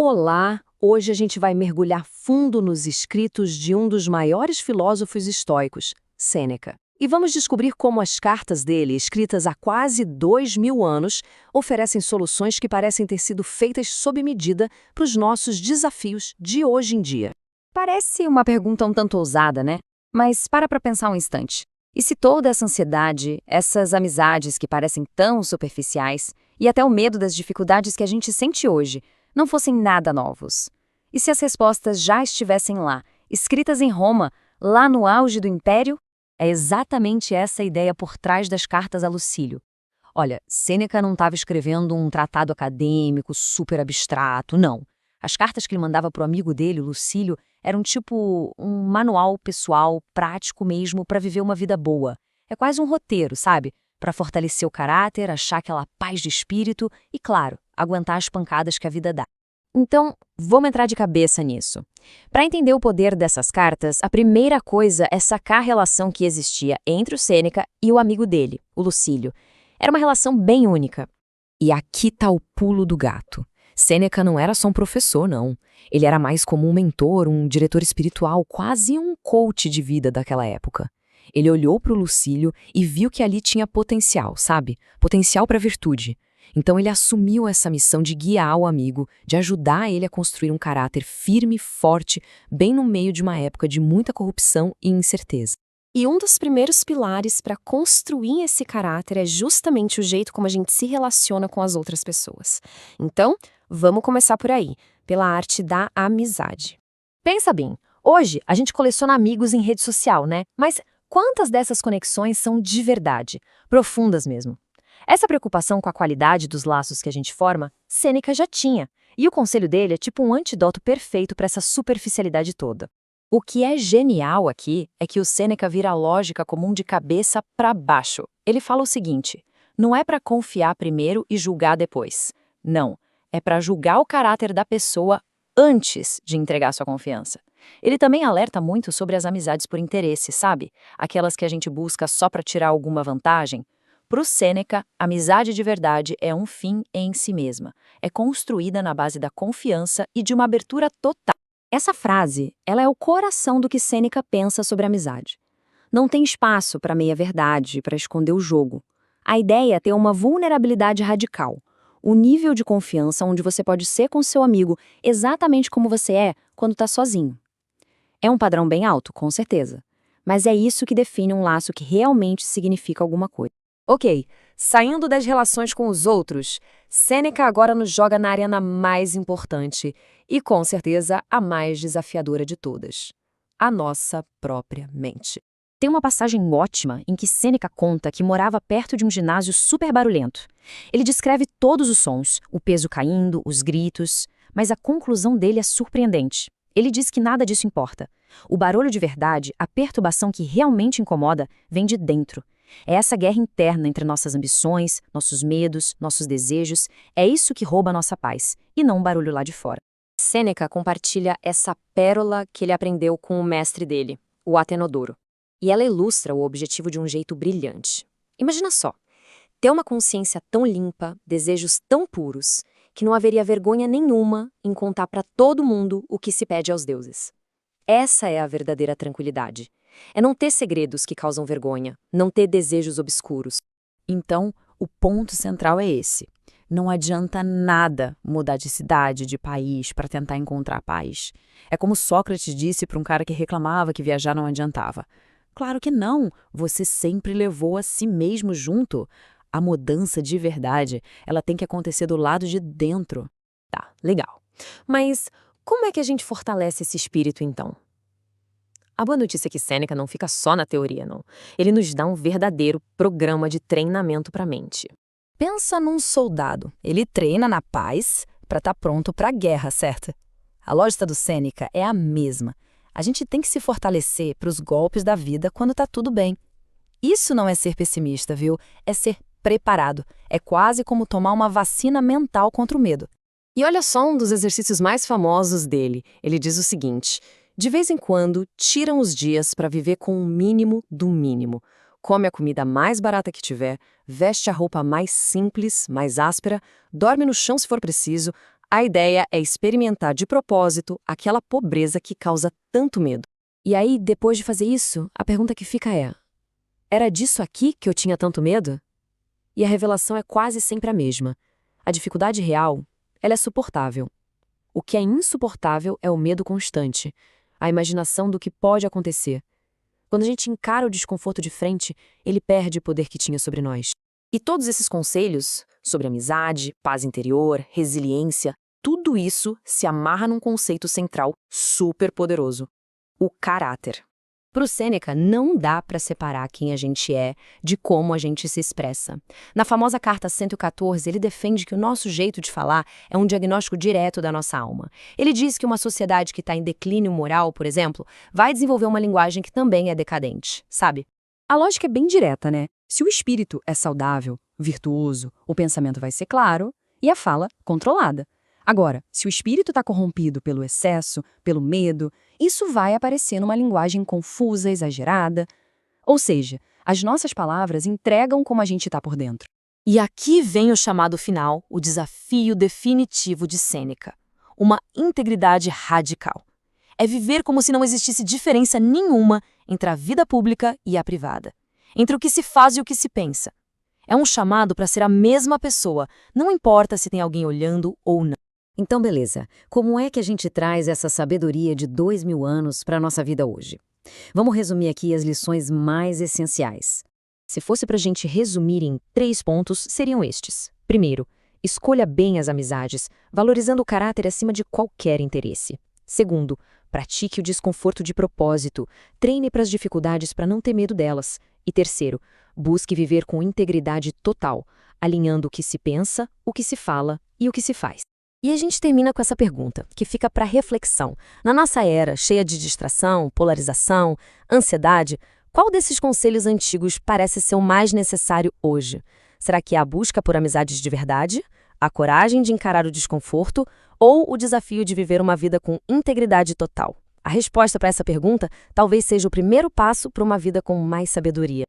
Olá! Hoje a gente vai mergulhar fundo nos escritos de um dos maiores filósofos estoicos, Sêneca. E vamos descobrir como as cartas dele, escritas há quase 2000 anos, oferecem soluções que parecem ter sido feitas sob medida para os nossos desafios de hoje em dia. Parece uma pergunta um tanto ousada, né? Mas para pensar um instante. E se toda essa ansiedade, essas amizades que parecem tão superficiais, e até o medo das dificuldades que a gente sente hoje, não fossem nada novos? E se as respostas já estivessem lá, escritas em Roma, lá no auge do Império? É exatamente essa a ideia por trás das cartas a Lucílio. Olha, Sêneca não estava escrevendo um tratado acadêmico super abstrato, não. As cartas que ele mandava para o amigo dele, o Lucílio, eram tipo um manual pessoal, prático mesmo, para viver uma vida boa. É quase um roteiro, sabe? Para fortalecer o caráter, achar aquela paz de espírito e, claro, aguentar as pancadas que a vida dá. Então, vamos entrar de cabeça nisso. Para entender o poder dessas cartas, a primeira coisa é sacar a relação que existia entre o Sêneca e o amigo dele, o Lucílio. Era uma relação bem única. E aqui tá o pulo do gato. Sêneca não era só um professor, não. Ele era mais como um mentor, um diretor espiritual, quase um coach de vida daquela época. Ele olhou para o Lucílio e viu que ali tinha potencial, sabe? Potencial para virtude. Então ele assumiu essa missão de guiar o amigo, de ajudar ele a construir um caráter firme e forte, bem no meio de uma época de muita corrupção e incerteza. E um dos primeiros pilares para construir esse caráter é justamente o jeito como a gente se relaciona com as outras pessoas. Então, vamos começar por aí, pela arte da amizade. Pensa bem, hoje a gente coleciona amigos em rede social, né? Mas quantas dessas conexões são de verdade, profundas mesmo? Essa preocupação com a qualidade dos laços que a gente forma, Sêneca já tinha, e o conselho dele é tipo um antídoto perfeito para essa superficialidade toda. O que é genial aqui é que o Sêneca vira a lógica comum de cabeça para baixo. Ele fala o seguinte: não é para confiar primeiro e julgar depois. Não, é para julgar o caráter da pessoa antes de entregar sua confiança. Ele também alerta muito sobre as amizades por interesse, sabe? Aquelas que a gente busca só para tirar alguma vantagem. Para o Sêneca, amizade de verdade é um fim em si mesma. É construída na base da confiança e de uma abertura total. Essa frase, ela é o coração do que Sêneca pensa sobre amizade. Não tem espaço para meia-verdade, para esconder o jogo. A ideia é ter uma vulnerabilidade radical. O nível de confiança onde você pode ser com seu amigo exatamente como você é quando está sozinho. É um padrão bem alto, com certeza. Mas é isso que define um laço que realmente significa alguma coisa. Ok, saindo das relações com os outros, Sêneca agora nos joga na arena mais importante e, com certeza, a mais desafiadora de todas: a nossa própria mente. Tem uma passagem ótima em que Sêneca conta que morava perto de um ginásio super barulhento. Ele descreve todos os sons, o peso caindo, os gritos, mas a conclusão dele é surpreendente. Ele diz que nada disso importa. O barulho de verdade, a perturbação que realmente incomoda, vem de dentro. É essa guerra interna entre nossas ambições, nossos medos, nossos desejos, é isso que rouba a nossa paz, e não um barulho lá de fora. Sêneca compartilha essa pérola que ele aprendeu com o mestre dele, o Atenodoro. E ela ilustra o objetivo de um jeito brilhante. Imagina só, ter uma consciência tão limpa, desejos tão puros, que não haveria vergonha nenhuma em contar para todo mundo o que se pede aos deuses. Essa é a verdadeira tranquilidade. É não ter segredos que causam vergonha, não ter desejos obscuros. Então, o ponto central é esse. Não adianta nada mudar de cidade, de país, para tentar encontrar paz. É como Sócrates disse para um cara que reclamava que viajar não adiantava. Claro que não, você sempre levou a si mesmo junto. A mudança de verdade, ela tem que acontecer do lado de dentro. Tá, legal. Mas como é que a gente fortalece esse espírito, então? A boa notícia é que Sêneca não fica só na teoria, não. Ele nos dá um verdadeiro programa de treinamento para a mente. Pensa num soldado. Ele treina na paz para estar pronto para a guerra, certo? A lógica do Sêneca é a mesma. A gente tem que se fortalecer para os golpes da vida quando está tudo bem. Isso não é ser pessimista, viu? É ser preparado. É quase como tomar uma vacina mental contra o medo. E olha só um dos exercícios mais famosos dele. Ele diz o seguinte: de vez em quando, tiram os dias para viver com o mínimo do mínimo. Come a comida mais barata que tiver, veste a roupa mais simples, mais áspera, dorme no chão se for preciso, A ideia é experimentar de propósito aquela pobreza que causa tanto medo. E aí, depois de fazer isso, a pergunta que fica é: era disso aqui que eu tinha tanto medo? E a revelação é quase sempre a mesma. A dificuldade real, ela é suportável. O que é insuportável é o medo constante, a imaginação do que pode acontecer. Quando a gente encara o desconforto de frente, ele perde o poder que tinha sobre nós. E todos esses conselhos sobre amizade, paz interior, resiliência, tudo isso se amarra num conceito central super poderoso: o caráter. Para o Sêneca, não dá para separar quem a gente é de como a gente se expressa. Na famosa Carta 114, ele defende que o nosso jeito de falar é um diagnóstico direto da nossa alma. Ele diz que uma sociedade que está em declínio moral, por exemplo, vai desenvolver uma linguagem que também é decadente, sabe? A lógica é bem direta, né? Se o espírito é saudável, virtuoso, o pensamento vai ser claro e a fala controlada. Agora, se o espírito está corrompido pelo excesso, pelo medo, isso vai aparecer numa linguagem confusa, exagerada. Ou seja, as nossas palavras entregam como a gente está por dentro. E aqui vem o chamado final, o desafio definitivo de Sêneca: uma integridade radical. É viver como se não existisse diferença nenhuma entre a vida pública e a privada, entre o que se faz e o que se pensa. É um chamado para ser a mesma pessoa, não importa se tem alguém olhando ou não. Então, beleza. Como é que a gente traz essa sabedoria de 2000 anos para a nossa vida hoje? Vamos resumir aqui as lições mais essenciais. Se fosse para a gente resumir em 3 pontos, seriam estes. Primeiro, escolha bem as amizades, valorizando o caráter acima de qualquer interesse. Segundo, pratique o desconforto de propósito, treine para as dificuldades para não ter medo delas. E terceiro, busque viver com integridade total, alinhando o que se pensa, o que se fala e o que se faz. E a gente termina com essa pergunta, que fica para reflexão. Na nossa era, cheia de distração, polarização, ansiedade, qual desses conselhos antigos parece ser o mais necessário hoje? Será que é a busca por amizades de verdade, a coragem de encarar o desconforto ou o desafio de viver uma vida com integridade total? A resposta para essa pergunta talvez seja o primeiro passo para uma vida com mais sabedoria.